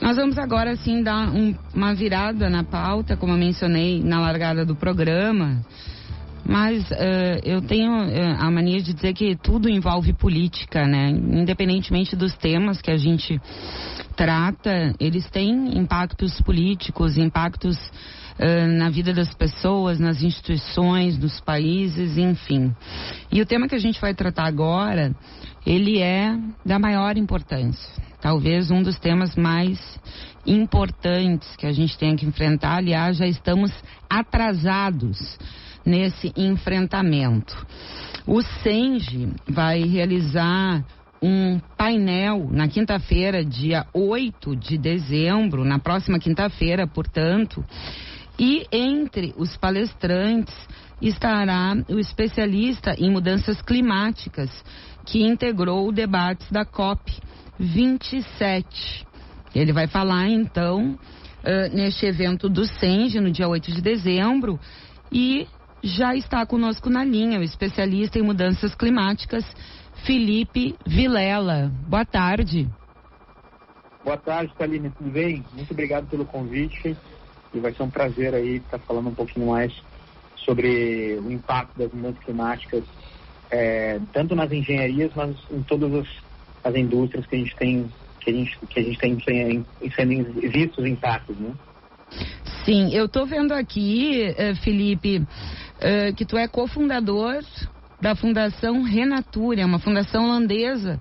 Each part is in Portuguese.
Nós vamos agora, sim, dar uma virada na pauta, como eu mencionei na largada do programa, mas eu tenho a mania de dizer que tudo envolve política, né? Independentemente dos temas que a gente trata, eles têm impactos políticos, impactos na vida das pessoas, nas instituições, nos países, enfim. E o tema que a gente vai tratar agora, ele é da maior importância. Talvez um dos temas mais importantes que a gente tem que enfrentar. Aliás, já estamos atrasados nesse enfrentamento. O SENGE vai realizar um painel na quinta-feira, dia 8 de dezembro, na próxima quinta-feira, portanto, e entre os palestrantes estará o especialista em mudanças climáticas que integrou o debates da COP27. Ele vai falar, então, neste evento do SENGE, no dia 8 de dezembro, e já está conosco na linha o especialista em mudanças climáticas, Felipe Vilela. Boa tarde. Boa tarde, Thaline, tudo bem? Muito obrigado pelo convite e vai ser um prazer aí estar falando um pouquinho mais sobre o impacto das mudanças climáticas, tanto nas engenharias, mas em todas as indústrias que a gente tem sendo vistos os impactos, né? Sim, eu estou vendo aqui, Felipe, que tu é cofundador da Fundação Renature, uma fundação holandesa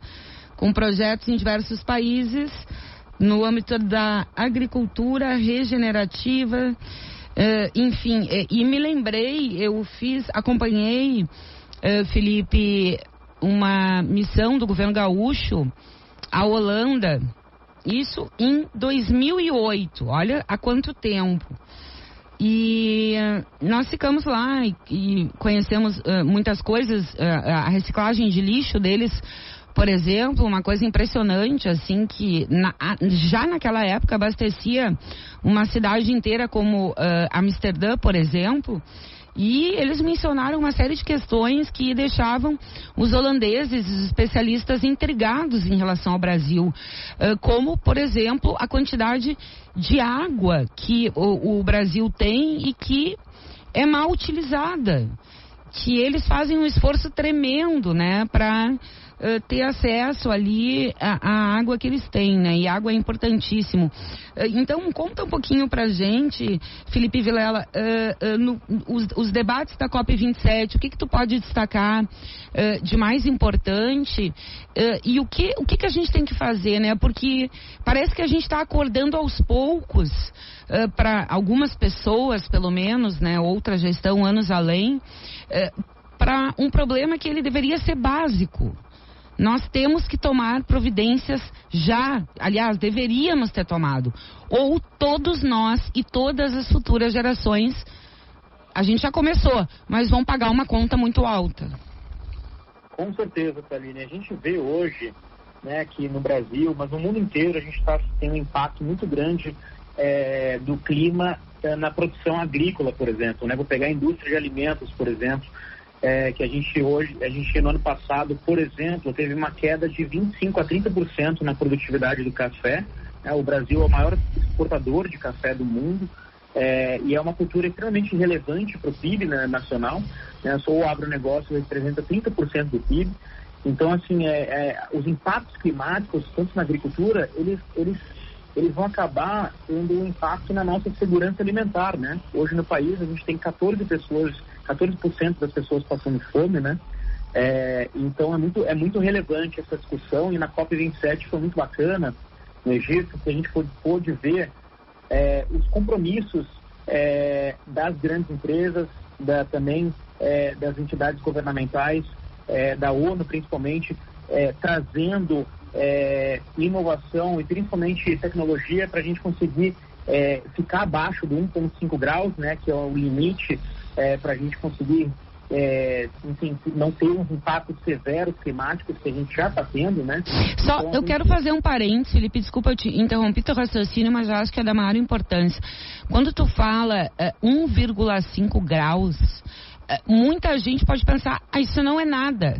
com projetos em diversos países no âmbito da agricultura regenerativa, enfim, e me lembrei, acompanhei, Felipe, uma missão do governo gaúcho à Holanda, isso em 2008, olha há quanto tempo. E nós ficamos lá e conhecemos muitas coisas, a reciclagem de lixo deles, por exemplo, uma coisa impressionante, assim, que já naquela época abastecia uma cidade inteira como Amsterdã, por exemplo. E eles mencionaram uma série de questões que deixavam os holandeses, os especialistas, intrigados em relação ao Brasil. Como, por exemplo, a quantidade de água que o Brasil tem e que é mal utilizada. Que eles fazem um esforço tremendo, né, para ter acesso ali à água que eles têm, né? E água é importantíssimo. Então, conta um pouquinho pra gente, Felipe Vilela, os debates da COP27, o que tu pode destacar de mais importante e o que a gente tem que fazer, né? Porque parece que a gente está acordando aos poucos, para algumas pessoas, pelo menos, né? Outras já estão anos além, para um problema que ele deveria ser básico. Nós temos que tomar providências já, aliás, deveríamos ter tomado. Ou todos nós e todas as futuras gerações, a gente já começou, mas vão pagar uma conta muito alta. Com certeza, Thaline. A gente vê hoje, né, aqui no Brasil, mas no mundo inteiro, a gente está tendo um impacto muito grande do clima na produção agrícola, por exemplo, né? Vou pegar a indústria de alimentos, por exemplo, que a gente no ano passado, por exemplo, teve uma queda de 25% a 30% na produtividade do café. O Brasil é o maior exportador de café do mundo, e é uma cultura extremamente relevante para o PIB, né, nacional, né? Só o agronegócio representa 30% do PIB. Então, assim, os impactos climáticos, tanto na agricultura, eles vão acabar tendo um impacto na nossa segurança alimentar, né? Hoje no país a gente tem 14% das pessoas passando fome, né? Então é muito relevante essa discussão, e na COP27 foi muito bacana no Egito, que a gente pôde ver os compromissos das grandes empresas, também das entidades governamentais, da ONU principalmente, trazendo inovação e principalmente tecnologia para a gente conseguir ficar abaixo do 1,5 graus, né, que é o limite para a gente conseguir enfim, não ter uns impactos severos climáticos que a gente já está tendo, né? Só, então, eu quero fazer um parênteses, Felipe, desculpa, eu te interrompi teu raciocínio, mas eu acho que é da maior importância. Quando tu fala 1,5 graus, muita gente pode pensar, isso não é nada.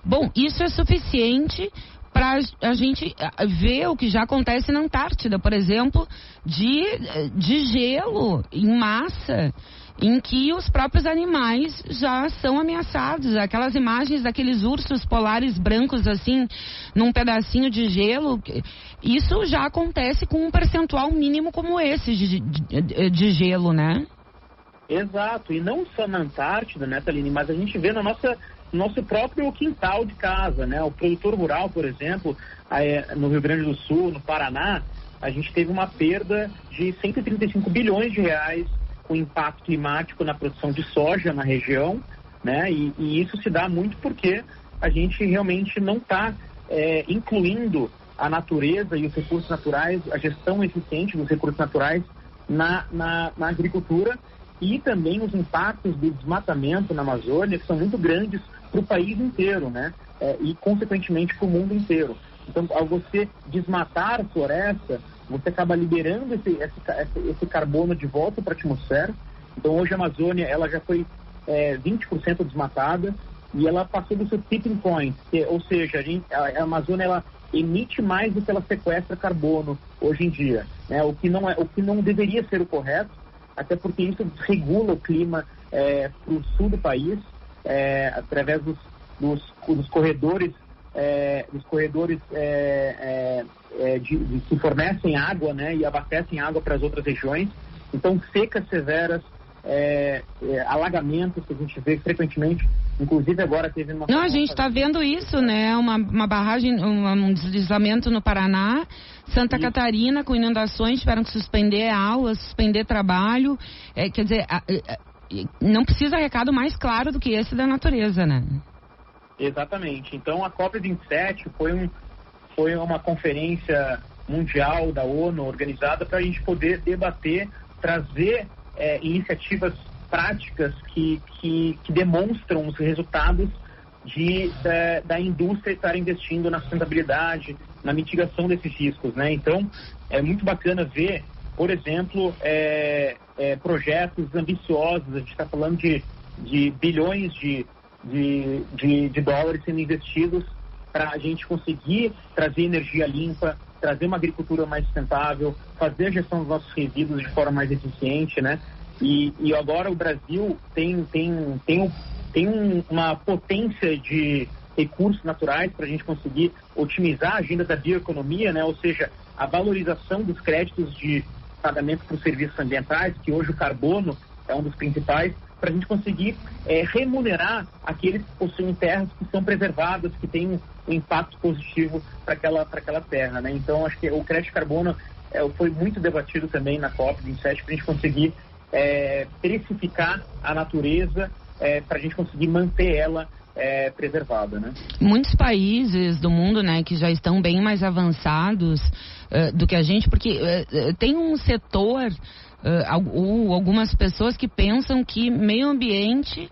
Bom, isso é suficiente para a gente ver o que já acontece na Antártida, por exemplo, de gelo em massa, em que os próprios animais já são ameaçados. Aquelas imagens daqueles ursos polares brancos assim, num pedacinho de gelo, isso já acontece com um percentual mínimo como esse de gelo, né? Exato, e não só na Antártida, né, Thaline, mas a gente vê no nosso próprio quintal de casa, né? O produtor rural, por exemplo, no Rio Grande do Sul, no Paraná, a gente teve uma perda de 135 bilhões de reais com impacto climático na produção de soja na região, né? E isso se dá muito porque a gente realmente não está incluindo a natureza e os recursos naturais, a gestão eficiente dos recursos naturais na agricultura, e também os impactos do desmatamento na Amazônia, que são muito grandes para o país inteiro, né? E, consequentemente, para o mundo inteiro. Então, ao você desmatar a floresta, você acaba liberando esse carbono de volta para a atmosfera. Então, hoje a Amazônia ela já foi 20% desmatada e ela passou do seu tipping point, ou seja, a Amazônia ela emite mais do que ela sequestra carbono hoje em dia, né? O que não deveria ser o correto, até porque isso regula o clima para o sul do país, através dos corredores que fornecem água, né, e abastecem água para as outras regiões. Então, secas severas, alagamentos que a gente vê frequentemente, inclusive agora teve uma... Não, a gente está vendo isso, né? Uma barragem, um deslizamento no Paraná, Santa Catarina com inundações, tiveram que suspender aulas, suspender trabalho. Quer dizer, não precisa recado mais claro do que esse da natureza, né? Exatamente. Então, a COP27 foi uma conferência mundial da ONU organizada para a gente poder debater, trazer iniciativas práticas que demonstram os resultados da indústria estar investindo na sustentabilidade, na mitigação desses riscos, né? Então, é muito bacana ver, por exemplo, projetos ambiciosos. A gente está falando de bilhões de dólares sendo investidos para a gente conseguir trazer energia limpa, trazer uma agricultura mais sustentável, fazer a gestão dos nossos resíduos de forma mais eficiente, né? E agora o Brasil tem uma potência de recursos naturais para a gente conseguir otimizar a agenda da bioeconomia, né? Ou seja, a valorização dos créditos de pagamento por serviços ambientais, que hoje o carbono é um dos principais, para a gente conseguir remunerar aqueles que possuem terras que são preservadas, que têm um impacto positivo para aquela terra, né? Então, acho que o crédito de carbono foi muito debatido também na COP27 para a gente conseguir precificar a natureza, para a gente conseguir manter ela preservada, né? Muitos países do mundo, né, que já estão bem mais avançados do que a gente, porque tem um setor, algumas pessoas que pensam que meio ambiente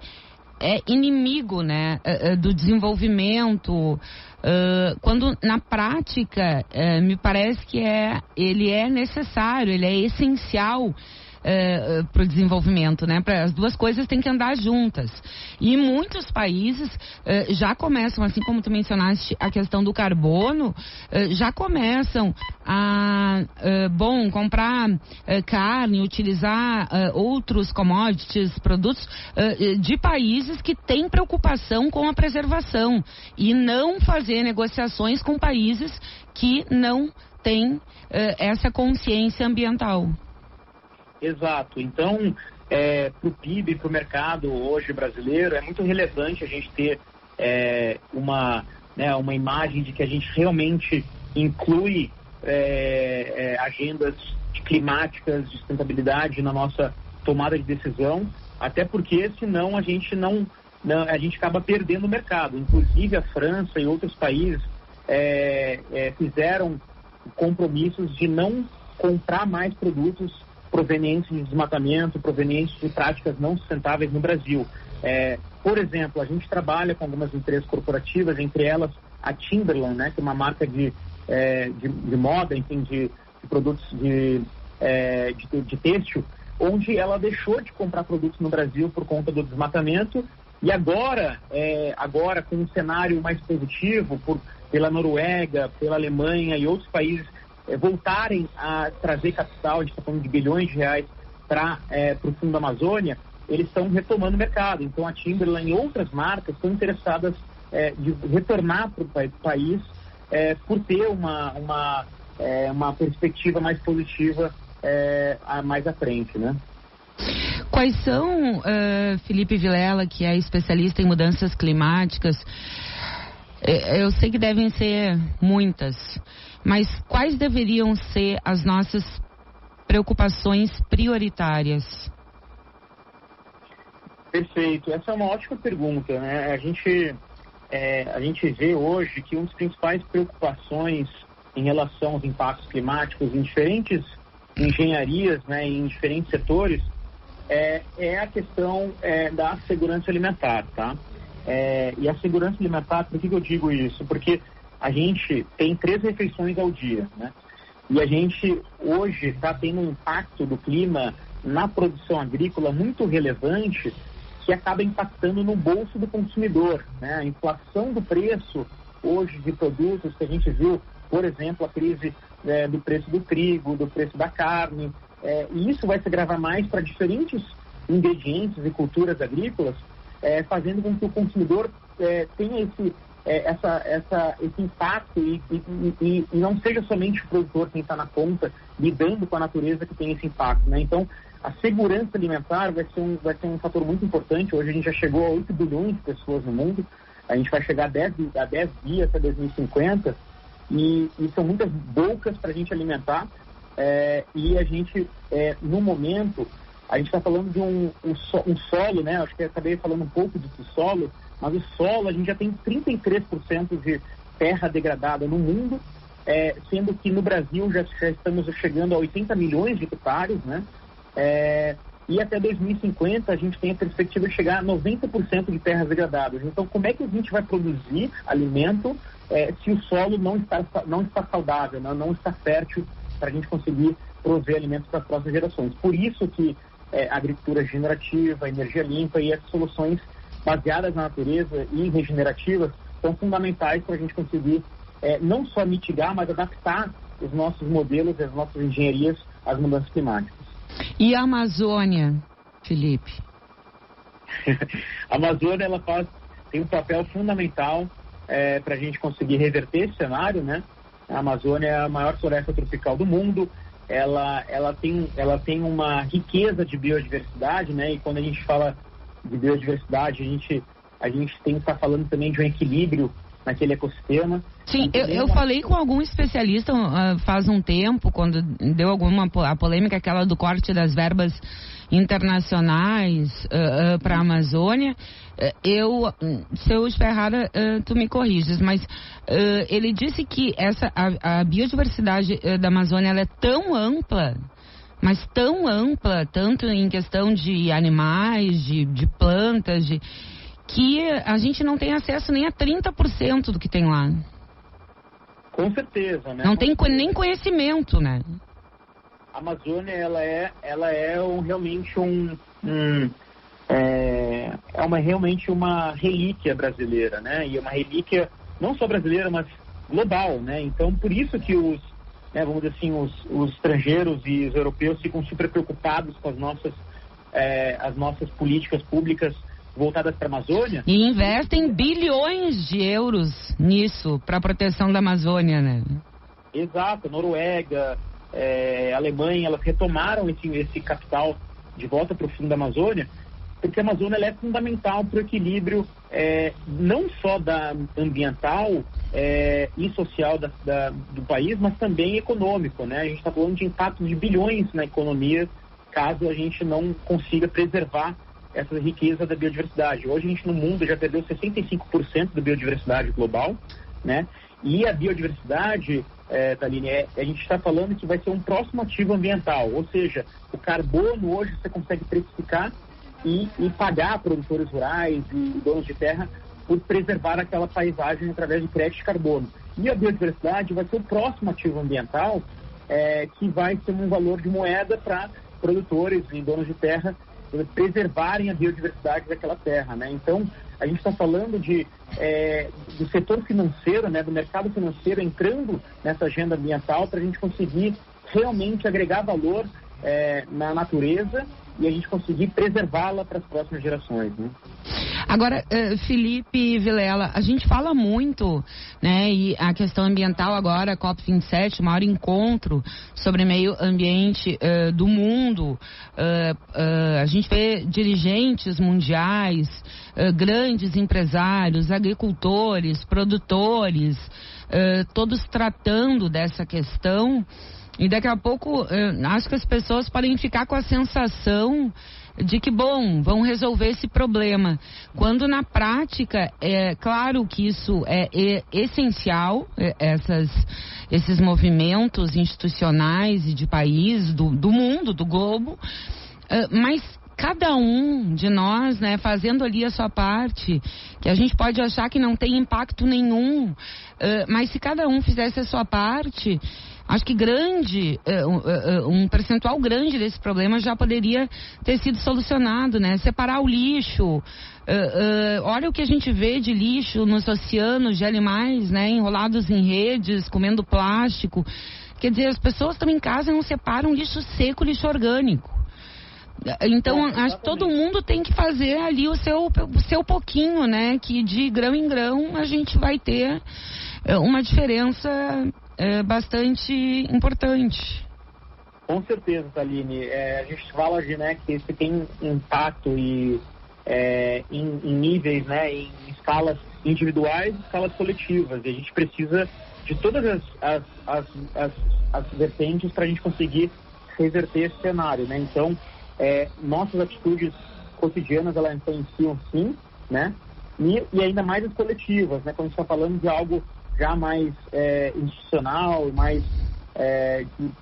é inimigo, né, do desenvolvimento, quando na prática me parece que ele é necessário, ele é essencial para o desenvolvimento, né? As duas coisas têm que andar juntas. E muitos países já começam, assim como tu mencionaste a questão do carbono, já começam a comprar carne, utilizar outros commodities, produtos de países que têm preocupação com a preservação e não fazer negociações com países que não têm essa consciência ambiental. Exato. Então, para o PIB, para o mercado hoje brasileiro, é muito relevante a gente ter uma imagem de que a gente realmente inclui agendas climáticas de sustentabilidade na nossa tomada de decisão, até porque senão a gente a gente acaba perdendo o mercado. Inclusive a França e outros países fizeram compromissos de não comprar mais produtos provenientes de desmatamento, provenientes de práticas não sustentáveis no Brasil. Por exemplo, a gente trabalha com algumas empresas corporativas, entre elas a Timberland, né, que é uma marca de moda, enfim, de produtos de têxtil, onde ela deixou de comprar produtos no Brasil por conta do desmatamento, e agora com um cenário mais positivo, por pela Noruega, pela Alemanha e outros países voltarem a trazer capital, a gente está falando de bilhões de reais para o Fundo da Amazônia, eles estão retomando o mercado. Então a Timberland e outras marcas estão interessadas de retornar para o país por ter uma perspectiva mais positiva mais à frente, né? Quais são, Felipe Vilela, que é especialista em mudanças climáticas, eu sei que devem ser muitas, mas quais deveriam ser as nossas preocupações prioritárias? Perfeito, essa é uma ótima pergunta, né? A gente vê hoje que uma das principais preocupações em relação aos impactos climáticos em diferentes engenharias, né, em diferentes setores, é a questão da segurança alimentar, tá? E a segurança alimentar, por que eu digo isso? Porque a gente tem 3 refeições ao dia, né? E a gente hoje está tendo um impacto do clima na produção agrícola muito relevante, que acaba impactando no bolso do consumidor, né? A inflação do preço hoje de produtos que a gente viu, por exemplo, a crise do preço do trigo, do preço da carne, e isso vai se agravar mais para diferentes ingredientes e culturas agrícolas, fazendo com que o consumidor tenha esse impacto e não seja somente o produtor quem está na ponta lidando com a natureza que tem esse impacto, né? Então, a segurança alimentar vai ser um fator muito importante. Hoje a gente já chegou a 8 bilhões de pessoas no mundo, a gente vai chegar a 10 dias até 2050 e são muitas bocas para a gente alimentar, e a gente, no momento, a gente está falando de um solo, né? Acho que eu acabei falando um pouco do solo, mas o solo, a gente já tem 33% de terra degradada no mundo, sendo que no Brasil já estamos chegando a 80 milhões de hectares, né? E até 2050 a gente tem a perspectiva de chegar a 90% de terras degradadas. Então, como é que a gente vai produzir alimento se o solo não está saudável, não está fértil para a gente conseguir prover alimentos para as próximas gerações? Por isso que a agricultura regenerativa, a energia limpa e as soluções baseadas na natureza e regenerativas são fundamentais para a gente conseguir não só mitigar, mas adaptar os nossos modelos, as nossas engenharias às mudanças climáticas. E a Amazônia, Felipe? A Amazônia tem um papel fundamental para a gente conseguir reverter esse cenário, né? A Amazônia é a maior floresta tropical do mundo, ela tem uma riqueza de biodiversidade, né? E quando a gente fala de biodiversidade, a gente tem que estar falando também de um equilíbrio naquele ecossistema. Sim, eu falei com algum especialista faz um tempo, quando deu a polêmica aquela do corte das verbas internacionais para a Amazônia. Se eu estiver errada, tu me corriges, mas ele disse que a biodiversidade da Amazônia ela é tão ampla, mas tão ampla, tanto em questão de animais, de plantas, que a gente não tem acesso nem a 30% do que tem lá. Com certeza, né? Não tem nem conhecimento, né? A Amazônia, ela é realmente uma relíquia brasileira, né? E é uma relíquia não só brasileira, mas global, né? Então, por isso que vamos dizer assim, os estrangeiros e os europeus ficam super preocupados com as nossas políticas públicas voltadas para a Amazônia. E investem bilhões de euros nisso, para a proteção da Amazônia, né? Exato. Noruega, Alemanha, elas retomaram esse capital de volta para o fundo da Amazônia, porque a Amazônia ela é fundamental para o equilíbrio não só ambiental e social do país, mas também econômico, né? A gente está falando de impacto de bilhões na economia, caso a gente não consiga preservar essa riqueza da biodiversidade. Hoje a gente no mundo já perdeu 65% da biodiversidade global, né? E a biodiversidade, Thaline, a gente está falando que vai ser um próximo ativo ambiental, ou seja, o carbono hoje você consegue precificar e pagar produtores rurais e donos de terra por preservar aquela paisagem através de crédito de carbono. E a biodiversidade vai ser o próximo ativo ambiental que vai ser um valor de moeda para produtores e donos de terra preservarem a biodiversidade daquela terra, né? Então, a gente está falando do setor financeiro, né, do mercado financeiro entrando nessa agenda ambiental para a gente conseguir realmente agregar valor na natureza e a gente conseguir preservá-la para as próximas gerações, né? Agora, Felipe Vilela, a gente fala muito, né, e a questão ambiental agora, a COP27, o maior encontro sobre meio ambiente do mundo, a gente vê dirigentes mundiais, grandes empresários, agricultores, produtores, todos tratando dessa questão. E daqui a pouco, acho que as pessoas podem ficar com a sensação de que, bom, vão resolver esse problema. Quando na prática, é claro que isso é essencial, esses movimentos institucionais e de país, do mundo, do globo, mas cada um de nós, né, fazendo ali a sua parte, que a gente pode achar que não tem impacto nenhum, mas se cada um fizesse a sua parte, acho que um percentual grande desse problema já poderia ter sido solucionado, né? Separar o lixo, olha o que a gente vê de lixo nos oceanos, de animais, né? Enrolados em redes, comendo plástico. Quer dizer, as pessoas estão em casa e não separam lixo seco e lixo orgânico. Então, acho que todo mundo tem que fazer ali o seu pouquinho, né? Que de grão em grão a gente vai ter uma diferença bastante importante. Com certeza, Taline. A gente fala né, que isso tem impacto em níveis, né, em escalas individuais e escalas coletivas. E a gente precisa de todas as vertentes para a gente conseguir reverter esse cenário, né? Então, nossas atitudes cotidianas, elas influenciam sim, né? E ainda mais as coletivas, né? Quando a gente está falando de algo já mais institucional, mais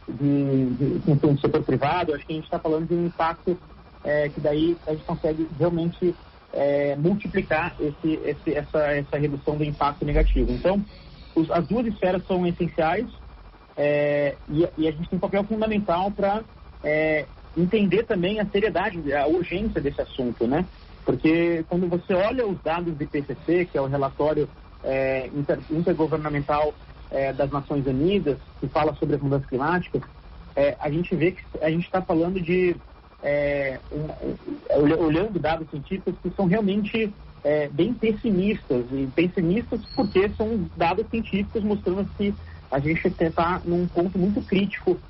do setor privado, acho que a gente está falando de um impacto que daí a gente consegue realmente multiplicar essa redução do impacto negativo. Então, as duas esferas são essenciais e a gente tem um papel fundamental para entender também a seriedade, a urgência desse assunto, né? Porque quando você olha os dados do IPCC, que é o relatório intergovernamental das Nações Unidas, que fala sobre as mudanças climáticas, a gente vê que a gente está falando de, olhando dados científicos que são realmente bem pessimistas, e pessimistas porque são dados científicos mostrando que a gente está num ponto muito crítico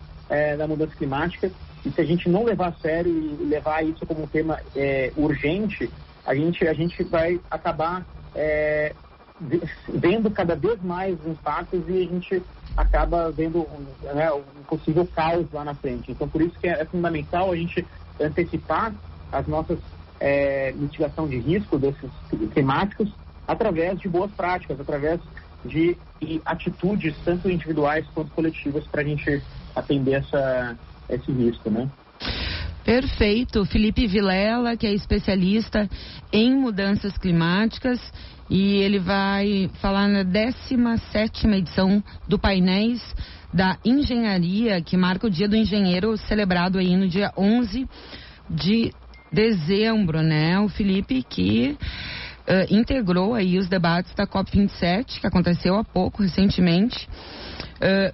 da mudança climática, e se a gente não levar a sério e levar isso como um tema urgente, a gente vai acabar vendo cada vez mais impactos e a gente acaba vendo um possível caos lá na frente. Então, por isso que é fundamental a gente antecipar as nossas mitigação de risco desses climáticos através de boas práticas, através de atitudes tanto individuais quanto coletivas para a gente atender esse risco, né? Perfeito. Felipe Vilela, que é especialista em mudanças climáticas, e ele vai falar na 17ª edição do Painéis da Engenharia, que marca o Dia do Engenheiro, celebrado aí no dia 11 de dezembro, né? O Felipe que integrou aí os debates da COP27, que aconteceu há pouco, recentemente,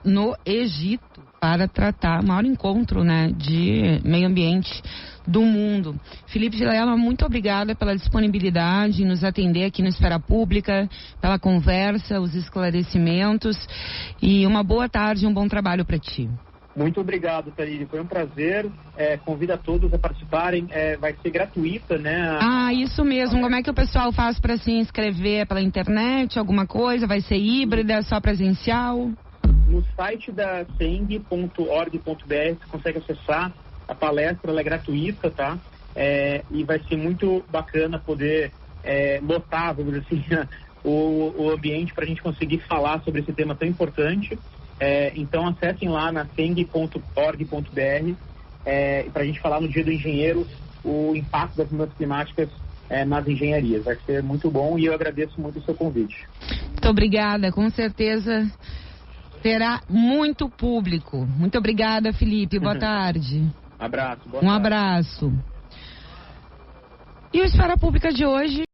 no Egito, para tratar o maior encontro, né, de meio ambiente do mundo. Felipe Vilela, muito obrigada pela disponibilidade em nos atender aqui no Esfera Pública, pela conversa, os esclarecimentos, e uma boa tarde e um bom trabalho para ti. Muito obrigado, Taline. Foi um prazer. Convido a todos a participarem. Vai ser gratuita, né? Isso mesmo. Como é que o pessoal faz para se inscrever? Pela internet, alguma coisa? Vai ser híbrida, só presencial? No site da ceng.org.br você consegue acessar a palestra, ela é gratuita, tá? E vai ser muito bacana poder lotar, vamos dizer assim, o ambiente para a gente conseguir falar sobre esse tema tão importante. Então acessem lá na ceng.org.br para a gente falar no Dia do Engenheiro o impacto das mudanças climáticas nas engenharias. Vai ser muito bom e eu agradeço muito o seu convite. Muito obrigada, com certeza terá muito público. Muito obrigada, Felipe. Boa tarde. Abraço. Um abraço. E o Esfera Pública de hoje